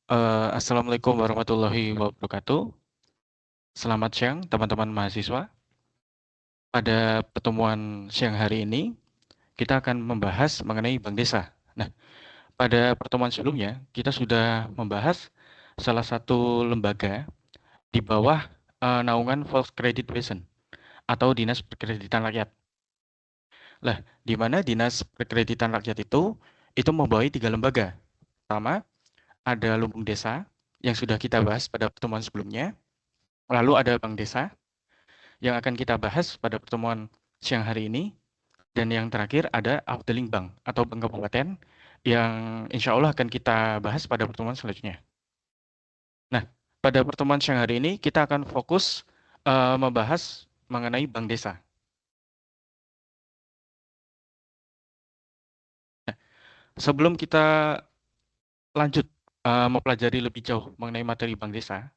Assalamualaikum warahmatullahi wabarakatuh. Selamat siang, teman-teman mahasiswa. Pada pertemuan siang hari ini, kita akan membahas mengenai Bank Desa. Nah, pada pertemuan sebelumnya, kita sudah membahas salah satu lembaga di bawah naungan Volkskredietwesen atau Dinas Perkreditan Rakyat. Lah, di mana Dinas Perkreditan Rakyat itu membawahi 3 lembaga. Pertama, ada Lumbung Desa yang sudah kita bahas pada pertemuan sebelumnya. Lalu ada Bank Desa yang akan kita bahas pada pertemuan siang hari ini. Dan yang terakhir ada Afdeling Bank atau Bank Kabupaten yang insya Allah akan kita bahas pada pertemuan selanjutnya. Nah, pada pertemuan siang hari ini kita akan fokus membahas mengenai Bank Desa. Nah, sebelum kita lanjut mempelajari lebih jauh mengenai materi Bank Desa,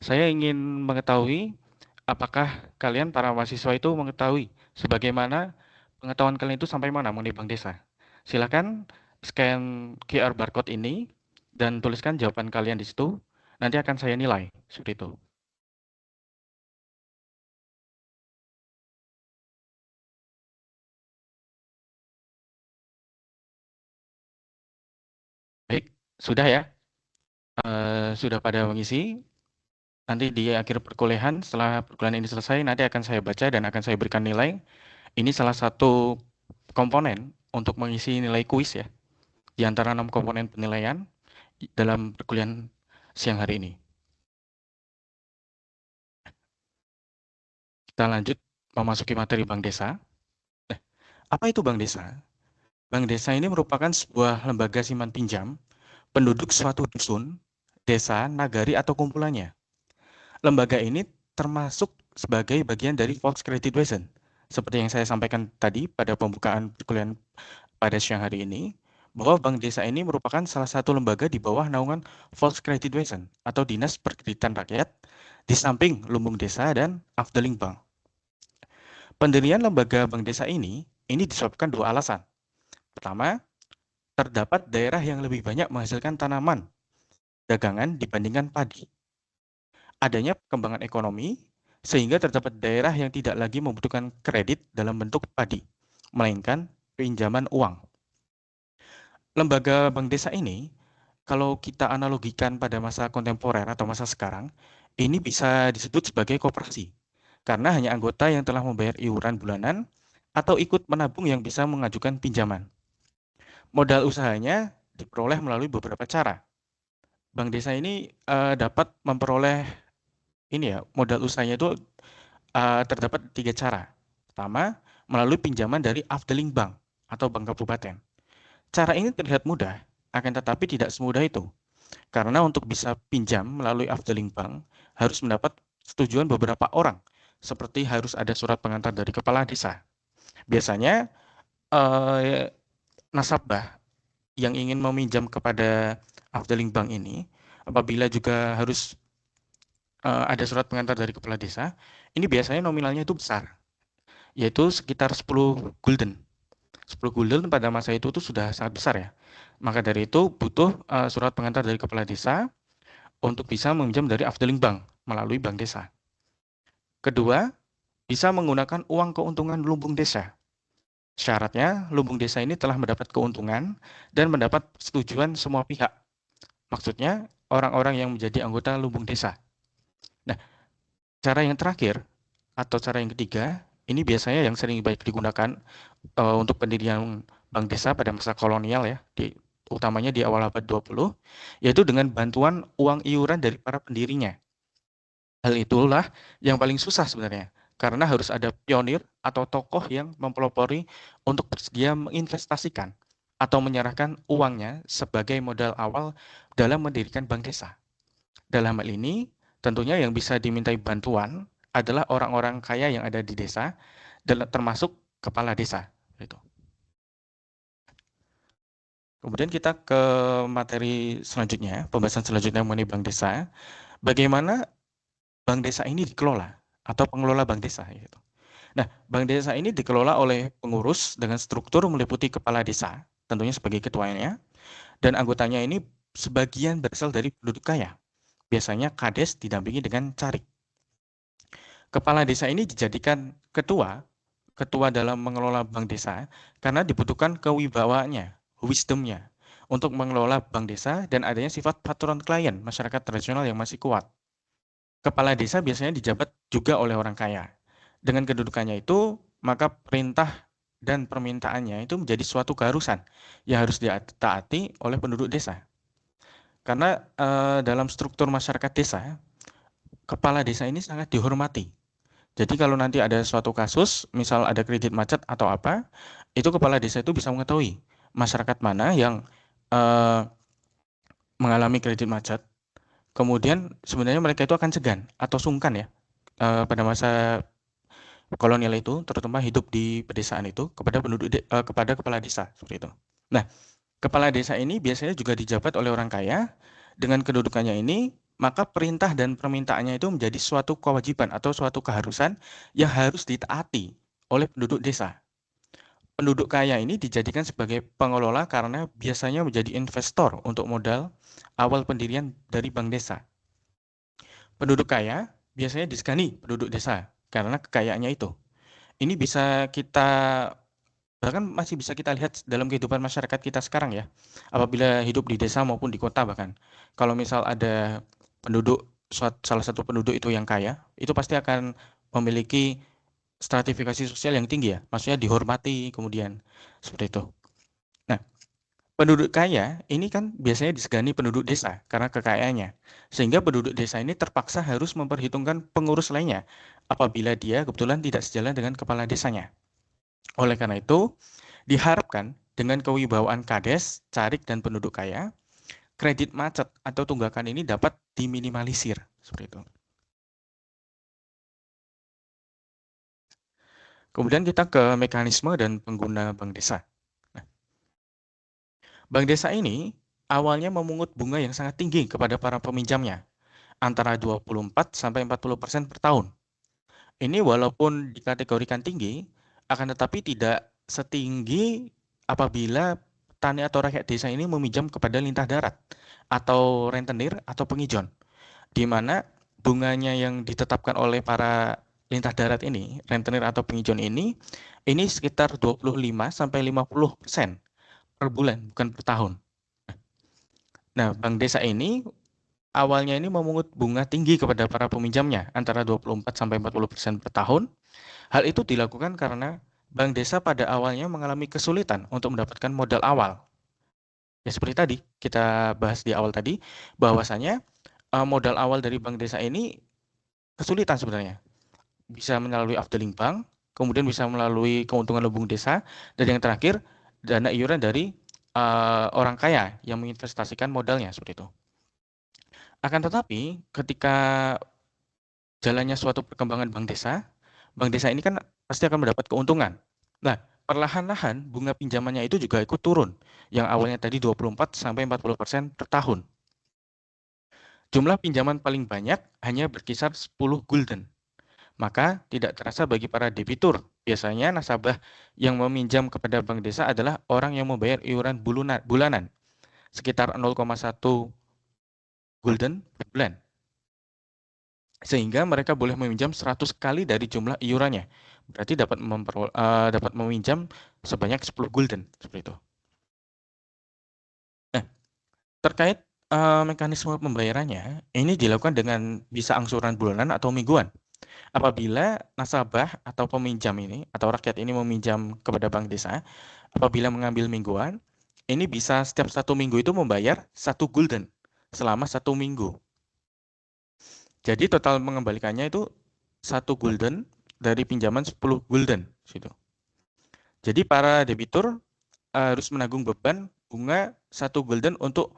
saya ingin mengetahui apakah kalian para mahasiswa itu mengetahui sebagaimana pengetahuan kalian itu sampai mana mengenai Bank Desa. Silakan scan QR barcode ini dan tuliskan jawaban kalian di situ. Nanti akan saya nilai seperti itu. Baik, sudah ya. Sudah pada mengisi. Nanti di akhir perkuliahan, setelah perkuliahan ini selesai, nanti akan saya baca dan akan saya berikan nilai. Ini salah satu komponen untuk mengisi nilai kuis ya, di antara 6 komponen penilaian dalam perkuliahan siang hari ini. Kita lanjut memasuki materi Bank Desa. Apa itu Bank Desa? Bank Desa ini merupakan sebuah lembaga simpan pinjam penduduk suatu dusun, desa, nagari, atau kumpulannya. Lembaga ini termasuk sebagai bagian dari Volkskredietwesen. Seperti yang saya sampaikan tadi pada pembukaan perkuliahan pada siang hari ini, bahwa Bank Desa ini merupakan salah satu lembaga di bawah naungan Volkskredietwesen atau Dinas Perkreditan Rakyat, di samping Lumbung Desa dan Afdeling Bank. Pendirian lembaga Bank Desa ini disebabkan 2 alasan. Pertama, terdapat daerah yang lebih banyak menghasilkan tanaman dagangan dibandingkan padi. Adanya perkembangan ekonomi, sehingga terdapat daerah yang tidak lagi membutuhkan kredit dalam bentuk padi, melainkan pinjaman uang. Lembaga Bank Desa ini, kalau kita analogikan pada masa kontemporer atau masa sekarang, ini bisa disebut sebagai koperasi, karena hanya anggota yang telah membayar iuran bulanan atau ikut menabung yang bisa mengajukan pinjaman. Modal usahanya diperoleh melalui beberapa cara. Bank Desa ini dapat memperoleh ini ya, modal usahanya itu terdapat 3 cara. Pertama, melalui pinjaman dari Afdeling Bank atau Bank Kabupaten. Cara ini terlihat mudah, akan tetapi tidak semudah itu. Karena untuk bisa pinjam melalui Afdeling Bank harus mendapat setujuan beberapa orang, seperti harus ada surat pengantar dari kepala desa. Biasanya nasabah yang ingin meminjam kepada Afdeling Bank ini, apabila juga harus ada surat pengantar dari kepala desa, ini biasanya nominalnya itu besar, yaitu sekitar 10 gulden. 10 gulden pada masa itu tuh sudah sangat besar ya. Maka dari itu butuh surat pengantar dari kepala desa untuk bisa meminjam dari Afdeling Bank melalui bank desa. Kedua, bisa menggunakan uang keuntungan lumbung desa. Syaratnya, lumbung desa ini telah mendapat keuntungan dan mendapat persetujuan semua pihak. Maksudnya, orang-orang yang menjadi anggota lumbung desa. Nah, cara yang terakhir atau cara yang ketiga, ini biasanya yang sering baik digunakan untuk pendirian bank desa pada masa kolonial ya, utamanya di awal abad 20, yaitu dengan bantuan uang iuran dari para pendirinya. Hal itulah yang paling susah sebenarnya, karena harus ada pionir atau tokoh yang mempelopori untuk bersedia menginvestasikan atau menyerahkan uangnya sebagai modal awal dalam mendirikan bank desa. Dalam hal ini, tentunya yang bisa dimintai bantuan adalah orang-orang kaya yang ada di desa, termasuk kepala desa. Gitu. Kemudian kita ke materi selanjutnya, pembahasan selanjutnya mengenai bank desa. Bagaimana bank desa ini dikelola atau pengelola bank desa. Gitu. Nah, bank desa ini dikelola oleh pengurus dengan struktur meliputi kepala desa, tentunya sebagai ketuanya, dan anggotanya ini sebagian berasal dari penduduk kaya. Biasanya kades didampingi dengan carik. Kepala desa ini dijadikan ketua dalam mengelola bank desa karena dibutuhkan kewibawaannya, wisdomnya, untuk mengelola bank desa dan adanya sifat patron klien masyarakat tradisional yang masih kuat. Kepala desa biasanya dijabat juga oleh orang kaya. Dengan kedudukannya itu, maka perintah dan permintaannya itu menjadi suatu keharusan yang harus ditaati oleh penduduk desa. Karena dalam struktur masyarakat desa, kepala desa ini sangat dihormati. Jadi kalau nanti ada suatu kasus, misal ada kredit macet atau apa, itu kepala desa itu bisa mengetahui masyarakat mana yang eh, mengalami kredit macet. Kemudian sebenarnya mereka itu akan segan atau sungkan ya pada masa kolonial itu, terutama hidup di pedesaan itu kepada kepada kepala desa seperti itu. Nah, kepala desa ini biasanya juga dijabat oleh orang kaya. Dengan kedudukannya ini, maka perintah dan permintaannya itu menjadi suatu kewajiban atau suatu keharusan yang harus ditaati oleh penduduk desa. Penduduk kaya ini dijadikan sebagai pengelola karena biasanya menjadi investor untuk modal awal pendirian dari bank desa. Penduduk kaya biasanya disegani penduduk desa karena kekayaannya itu. Ini bisa kita bahkan masih bisa kita lihat dalam kehidupan masyarakat kita sekarang ya. Apabila hidup di desa maupun di kota bahkan. Kalau misal ada penduduk salah satu penduduk itu yang kaya, itu pasti akan memiliki stratifikasi sosial yang tinggi ya. Maksudnya dihormati kemudian seperti itu. Nah, penduduk kaya ini kan biasanya disegani penduduk desa karena kekayaannya. Sehingga penduduk desa ini terpaksa harus memperhitungkan pengurus lainnya apabila dia kebetulan tidak sejalan dengan kepala desanya. Oleh karena itu, diharapkan dengan kewibawaan kades, carik, dan penduduk kaya, kredit macet atau tunggakan ini dapat diminimalisir. Seperti itu. Kemudian kita ke mekanisme dan pengguna bank desa. Nah, bank desa ini awalnya memungut bunga yang sangat tinggi kepada para peminjamnya, antara 24 sampai 40% per tahun. Ini walaupun dikategorikan tinggi, akan tetapi tidak setinggi apabila petani atau rakyat desa ini meminjam kepada lintah darat atau rentenir atau pengijon, di mana bunganya yang ditetapkan oleh para lintah darat ini, rentenir atau pengijon ini sekitar 25 sampai 50% per bulan, bukan per tahun. Nah, bank desa ini awalnya ini memungut bunga tinggi kepada para peminjamnya, antara 24 sampai 40% per tahun. Hal itu dilakukan karena bank desa pada awalnya mengalami kesulitan untuk mendapatkan modal awal. Ya seperti tadi kita bahas di awal tadi, bahwasanya modal awal dari bank desa ini kesulitan sebenarnya. Bisa melalui afdeling bank, kemudian bisa melalui keuntungan lumbung desa, dan yang terakhir dana iuran dari orang kaya yang menginvestasikan modalnya seperti itu. Akan tetapi ketika jalannya suatu perkembangan bank desa ini kan pasti akan mendapat keuntungan. Nah, perlahan-lahan bunga pinjamannya itu juga ikut turun, yang awalnya tadi 24 sampai 40% per tahun. Jumlah pinjaman paling banyak hanya berkisar 10 gulden. Maka tidak terasa bagi para debitur. Biasanya nasabah yang meminjam kepada bank desa adalah orang yang membayar iuran bulanan, sekitar 0,1 gulden per bulan. Sehingga mereka boleh meminjam 100 kali dari jumlah iurannya. Berarti dapat meminjam sebanyak 10 gulden seperti itu. Nah, terkait mekanisme pembayarannya, ini dilakukan dengan bisa angsuran bulanan atau mingguan. Apabila nasabah atau peminjam ini atau rakyat ini meminjam kepada bank desa, apabila mengambil mingguan, ini bisa setiap 1 minggu itu membayar 1 gulden selama 1 minggu. Jadi total mengembalikannya itu 1 gulden dari pinjaman 10 gulden situ. Jadi para debitur harus menanggung beban bunga 1 gulden untuk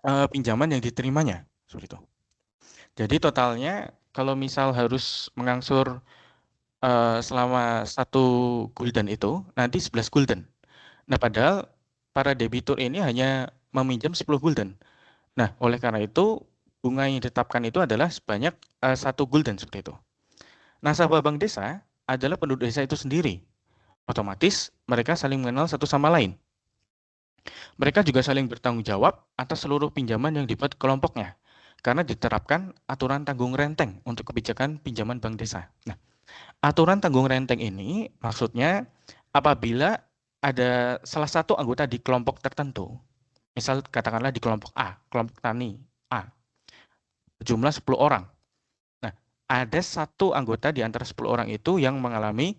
pinjaman yang diterimanya seperti itu. Jadi totalnya kalau misal harus mengangsur selama 1 gulden itu nanti 11 gulden. Nah, padahal para debitur ini hanya meminjam 10 gulden. Nah, oleh karena itu bunga yang ditetapkan itu adalah sebanyak 1 gulden seperti itu. Nasabah bank desa adalah penduduk desa itu sendiri. Otomatis mereka saling mengenal satu sama lain. Mereka juga saling bertanggung jawab atas seluruh pinjaman yang dibuat kelompoknya, karena diterapkan aturan tanggung renteng untuk kebijakan pinjaman bank desa. Nah, aturan tanggung renteng ini maksudnya apabila ada salah satu anggota di kelompok tertentu, misal katakanlah di kelompok A, kelompok tani A, jumlah 10 orang. Nah, ada satu anggota di antara 10 orang itu yang mengalami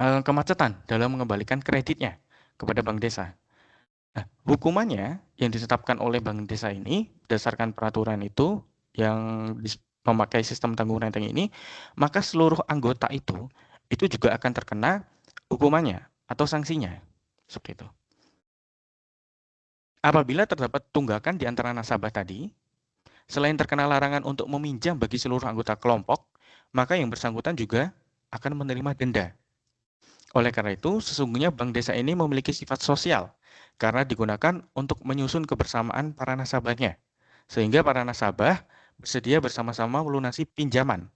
kemacetan dalam mengembalikan kreditnya kepada bank desa. Nah, hukumannya yang ditetapkan oleh bank desa ini berdasarkan peraturan itu yang memakai sistem tanggung renteng ini, maka seluruh anggota itu juga akan terkena hukumannya atau sanksinya. Seperti itu. Apabila terdapat tunggakan di antara nasabah tadi, selain terkena larangan untuk meminjam bagi seluruh anggota kelompok, maka yang bersangkutan juga akan menerima denda. Oleh karena itu, sesungguhnya bank desa ini memiliki sifat sosial karena digunakan untuk menyusun kebersamaan para nasabahnya, sehingga para nasabah bersedia bersama-sama melunasi pinjaman.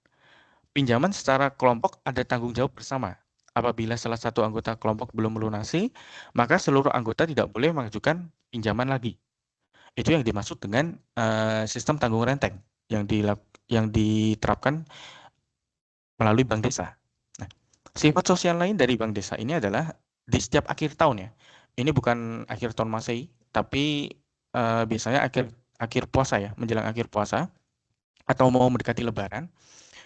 Pinjaman secara kelompok ada tanggung jawab bersama. Apabila salah satu anggota kelompok belum melunasi, maka seluruh anggota tidak boleh mengajukan pinjaman lagi. Itu yang dimaksud dengan sistem tanggung renteng yang diterapkan melalui bank desa. Nah, sifat sosial lain dari bank desa ini adalah di setiap akhir tahun ya. Ini bukan akhir tahun Masehi, tapi biasanya akhir puasa ya, menjelang akhir puasa atau mau mendekati Lebaran,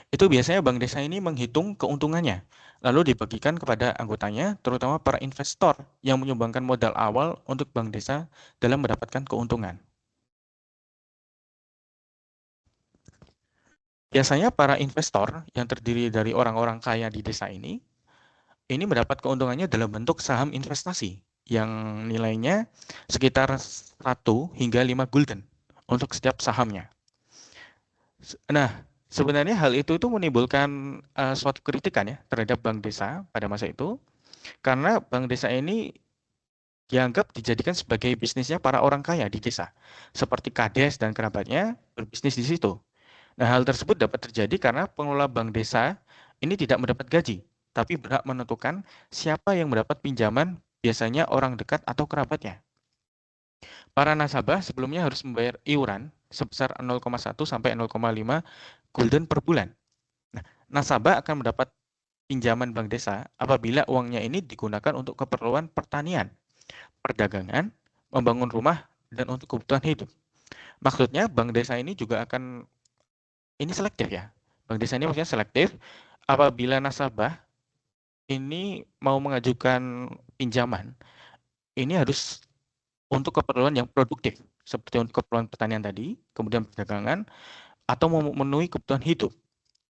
itu biasanya bank desa ini menghitung keuntungannya, lalu dibagikan kepada anggotanya, terutama para investor yang menyumbangkan modal awal untuk bank desa dalam mendapatkan keuntungan. Biasanya para investor yang terdiri dari orang-orang kaya di desa ini mendapat keuntungannya dalam bentuk saham investasi yang nilainya sekitar 1 hingga 5 gulden untuk setiap sahamnya. Nah, sebenarnya hal itu menimbulkan suatu kritikan ya terhadap bank desa pada masa itu, karena bank desa ini dianggap dijadikan sebagai bisnisnya para orang kaya di desa, seperti kades dan kerabatnya berbisnis di situ. Nah, hal tersebut dapat terjadi karena pengelola bank desa ini tidak mendapat gaji, tapi berhak menentukan siapa yang mendapat pinjaman, biasanya orang dekat atau kerabatnya. Para nasabah sebelumnya harus membayar iuran sebesar 0,1 sampai 0,5 gulden per bulan. Nah, nasabah akan mendapat pinjaman bank desa apabila uangnya ini digunakan untuk keperluan pertanian, perdagangan, membangun rumah, dan untuk kebutuhan hidup. Maksudnya bank desa ini juga akan ini selektif ya. Bank desa ini maksudnya selektif apabila nasabah ini mau mengajukan pinjaman, ini harus untuk keperluan yang produktif, seperti untuk keperluan pertanian tadi, kemudian perdagangan, atau memenuhi kebutuhan hidup.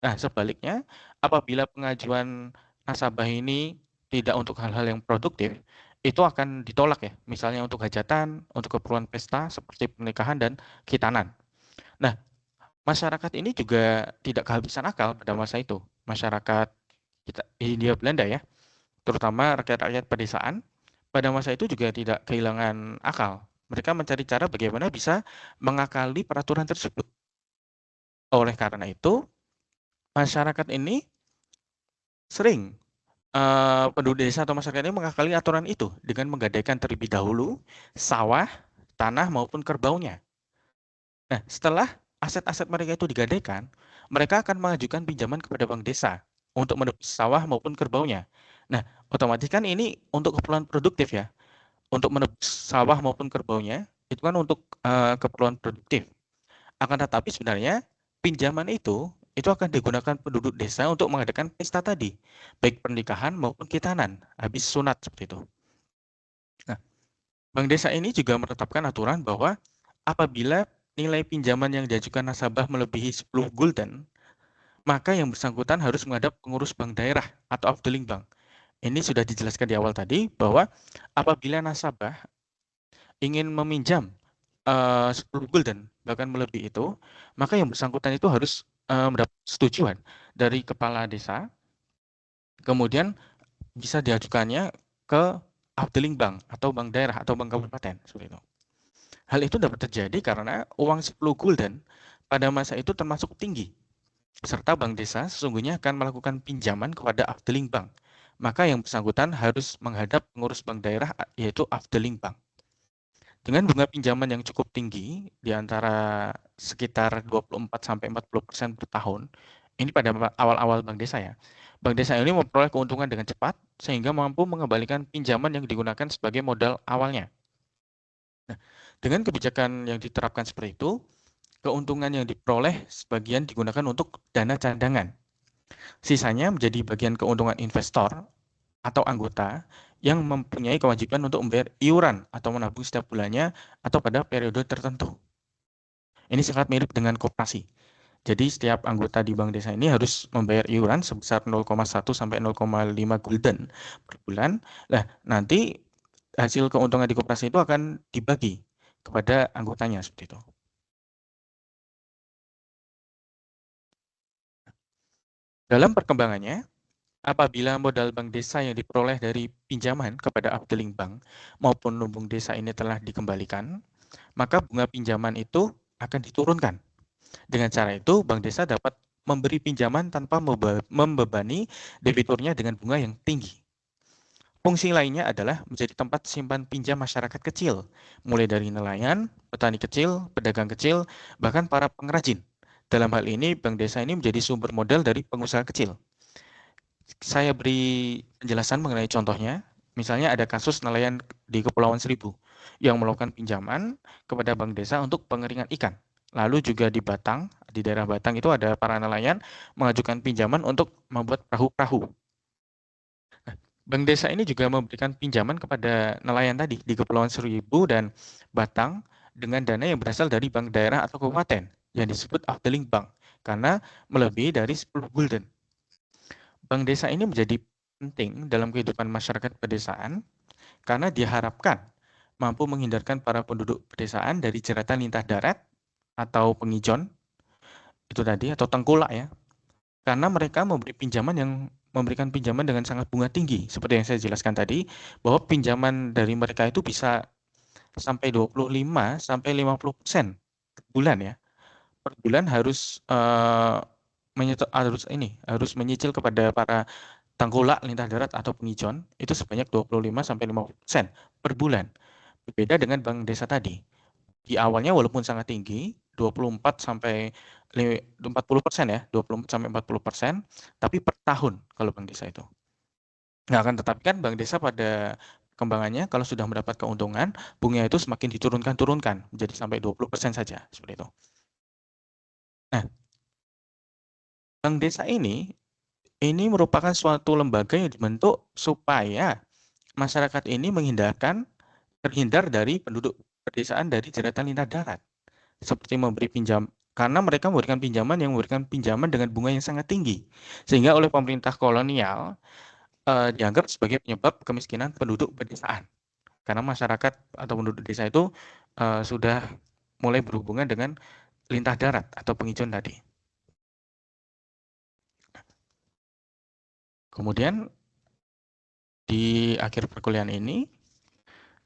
Nah, sebaliknya, apabila pengajuan nasabah ini tidak untuk hal-hal yang produktif, itu akan ditolak ya, misalnya untuk hajatan, untuk keperluan pesta, seperti pernikahan dan khitanan. Nah, masyarakat ini juga tidak kehabisan akal pada masa itu. Masyarakat kita Hindia Belanda ya, terutama rakyat-rakyat pedesaan, pada masa itu juga tidak kehilangan akal. Mereka mencari cara bagaimana bisa mengakali peraturan tersebut. Oleh karena itu, masyarakat ini sering penduduk desa atau masyarakat ini mengakali aturan itu dengan menggadaikan terlebih dahulu sawah, tanah maupun kerbaunya. Nah, setelah aset-aset mereka itu digadaikan, mereka akan mengajukan pinjaman kepada bank desa untuk menebus sawah maupun kerbaunya. Nah, otomatis kan ini untuk keperluan produktif ya. Untuk menebus sawah maupun kerbaunya itu kan untuk keperluan produktif. Akan tetapi sebenarnya pinjaman itu akan digunakan penduduk desa untuk mengadakan pesta tadi, baik pernikahan maupun khitanan, habis sunat seperti itu. Nah, bank desa ini juga menetapkan aturan bahwa apabila nilai pinjaman yang diajukan nasabah melebihi 10 gulden, maka yang bersangkutan harus menghadap pengurus bank daerah atau Afdeling Bank. Ini sudah dijelaskan di awal tadi bahwa apabila nasabah ingin meminjam 10 gulden, bahkan melebihi itu, maka yang bersangkutan itu harus mendapat setujuan dari kepala desa, kemudian bisa diajukannya ke Afdeling Bank atau bank daerah atau bank kabupaten seperti itu. Hal itu dapat terjadi karena uang 10 gulden pada masa itu termasuk tinggi, serta bank desa sesungguhnya akan melakukan pinjaman kepada Afdeling Bank. Maka yang bersangkutan harus menghadap pengurus bank daerah yaitu Afdeling Bank. Dengan bunga pinjaman yang cukup tinggi, di antara sekitar 24-40% per tahun, ini pada awal-awal Bank Desa ya. Bank Desa ini memperoleh keuntungan dengan cepat, sehingga mampu mengembalikan pinjaman yang digunakan sebagai modal awalnya. Nah, dengan kebijakan yang diterapkan seperti itu, keuntungan yang diperoleh sebagian digunakan untuk dana cadangan. Sisanya menjadi bagian keuntungan investor atau anggota yang mempunyai kewajiban untuk membayar iuran atau menabung setiap bulannya atau pada periode tertentu. Ini sangat mirip dengan koperasi. Jadi setiap anggota di bank desa ini harus membayar iuran sebesar 0,1 sampai 0,5 gulden per bulan. Nah, nanti hasil keuntungan di koperasi itu akan dibagi kepada anggotanya seperti itu. Dalam perkembangannya, apabila modal bank desa yang diperoleh dari pinjaman kepada afdeling bank maupun lumbung desa ini telah dikembalikan, maka bunga pinjaman itu akan diturunkan. Dengan cara itu, bank desa dapat memberi pinjaman tanpa membebani debiturnya dengan bunga yang tinggi. Fungsi lainnya adalah menjadi tempat simpan pinjam masyarakat kecil, mulai dari nelayan, petani kecil, pedagang kecil, bahkan para pengrajin. Dalam hal ini, bank desa ini menjadi sumber modal dari pengusaha kecil. Saya beri penjelasan mengenai contohnya. Misalnya ada kasus nelayan di Kepulauan Seribu yang melakukan pinjaman kepada bank desa untuk pengeringan ikan. Lalu juga di Batang, di daerah Batang itu ada para nelayan mengajukan pinjaman untuk membuat perahu-perahu. Nah, bank desa ini juga memberikan pinjaman kepada nelayan tadi di Kepulauan Seribu dan Batang dengan dana yang berasal dari bank daerah atau kabupaten yang disebut Afdeling Bank karena melebihi dari 10 gulden. Bank desa ini menjadi penting dalam kehidupan masyarakat pedesaan karena diharapkan mampu menghindarkan para penduduk pedesaan dari jeratan lintah darat atau pengijon itu tadi atau tengkulak ya. Karena mereka memberikan pinjaman dengan sangat bunga tinggi seperti yang saya jelaskan tadi bahwa pinjaman dari mereka itu bisa sampai 25 sampai 50% per bulan ya. Per bulan harus harus menyicil kepada para tengkulak, lintah darat atau pengijon itu sebanyak 25 sampai 50% per bulan. Berbeda dengan bank desa tadi. Di awalnya walaupun sangat tinggi, 24 sampai 40% ya, 24 sampai 40%, tapi per tahun kalau bank desa itu. Nah, akan tetapi kan bank desa pada kembangannya kalau sudah mendapat keuntungan, bunga itu semakin diturunkan menjadi sampai 20% saja, seperti itu. Nah, bank desa ini merupakan suatu lembaga yang dibentuk supaya masyarakat ini terhindar dari penduduk pedesaan dari jeratan lintah darat. Seperti memberi pinjam, karena mereka memberikan pinjaman dengan bunga yang sangat tinggi. Sehingga oleh pemerintah kolonial dianggap sebagai penyebab kemiskinan penduduk pedesaan. Karena masyarakat atau penduduk desa itu sudah mulai berhubungan dengan lintah darat atau pengijon tadi. Kemudian di akhir perkuliahan ini,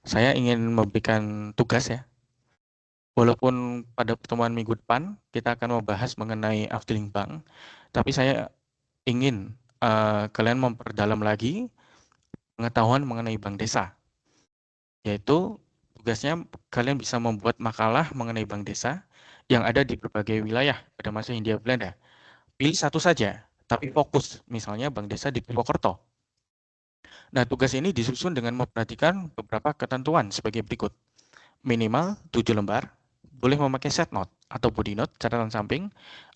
saya ingin memberikan tugas ya. Walaupun pada pertemuan minggu depan kita akan membahas mengenai Afdeling Bank, tapi saya ingin kalian memperdalam lagi pengetahuan mengenai bank desa. Yaitu tugasnya kalian bisa membuat makalah mengenai bank desa yang ada di berbagai wilayah pada masa Hindia Belanda. Pilih satu saja, tapi fokus, misalnya bank desa di Purwokerto. Nah, tugas ini disusun dengan memperhatikan beberapa ketentuan sebagai berikut. Minimal 7 lembar, boleh memakai set note atau body note, catatan samping,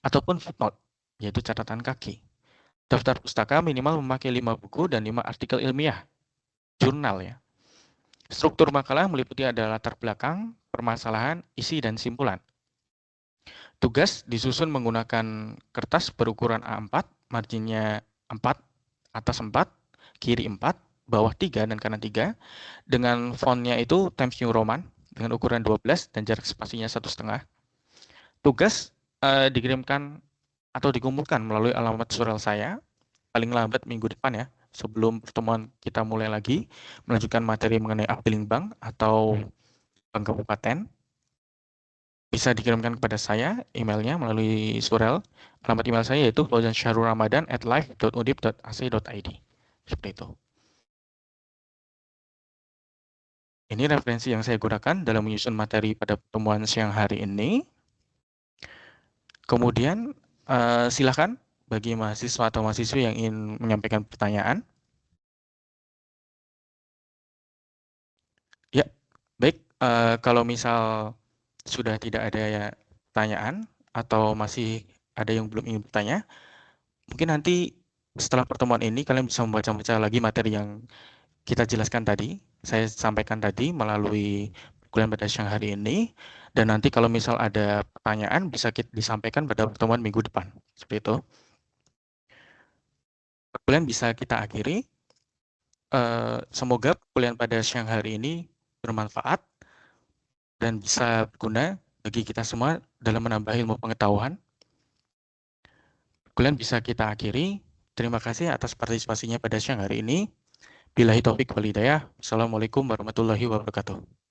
ataupun footnote, yaitu catatan kaki. Daftar pustaka minimal memakai 5 buku dan 5 artikel ilmiah, jurnal ya. Struktur makalah meliputi ada latar belakang, permasalahan, isi, dan simpulan. Tugas disusun menggunakan kertas berukuran A4, marginnya 4, atas 4, kiri 4, bawah 3, dan kanan 3, dengan fontnya itu Times New Roman, dengan ukuran 12 dan jarak spasinya 1,5. Tugas dikirimkan atau dikumpulkan melalui alamat surel saya, paling lambat minggu depan ya, sebelum pertemuan kita mulai lagi, melanjutkan materi mengenai Afdeling Bank atau Bank Kabupaten. Bisa dikirimkan kepada saya, emailnya melalui surel. Alamat email saya yaitu fauzansyahrulramadan@live.udip.ac.id. Seperti itu. Ini referensi yang saya gunakan dalam menyusun materi pada pertemuan siang hari ini. Kemudian, silakan bagi mahasiswa atau mahasiswi yang ingin menyampaikan pertanyaan. Ya, baik, kalau misal sudah tidak ada ya pertanyaan atau masih ada yang belum ingin bertanya, mungkin nanti setelah pertemuan ini kalian bisa membaca-baca lagi materi yang kita jelaskan tadi, saya sampaikan tadi melalui perkuliahan pada siang hari ini, dan nanti kalau misal ada pertanyaan bisa disampaikan pada pertemuan minggu depan. Seperti itu. Perkuliahan bisa kita akhiri. Semoga perkuliahan pada siang hari ini bermanfaat dan bisa berguna bagi kita semua dalam menambah ilmu pengetahuan. Perkuliahan bisa kita akhiri. Terima kasih atas partisipasinya pada siang hari ini. Billahi taufik wal hidayah. Assalamualaikum warahmatullahi wabarakatuh.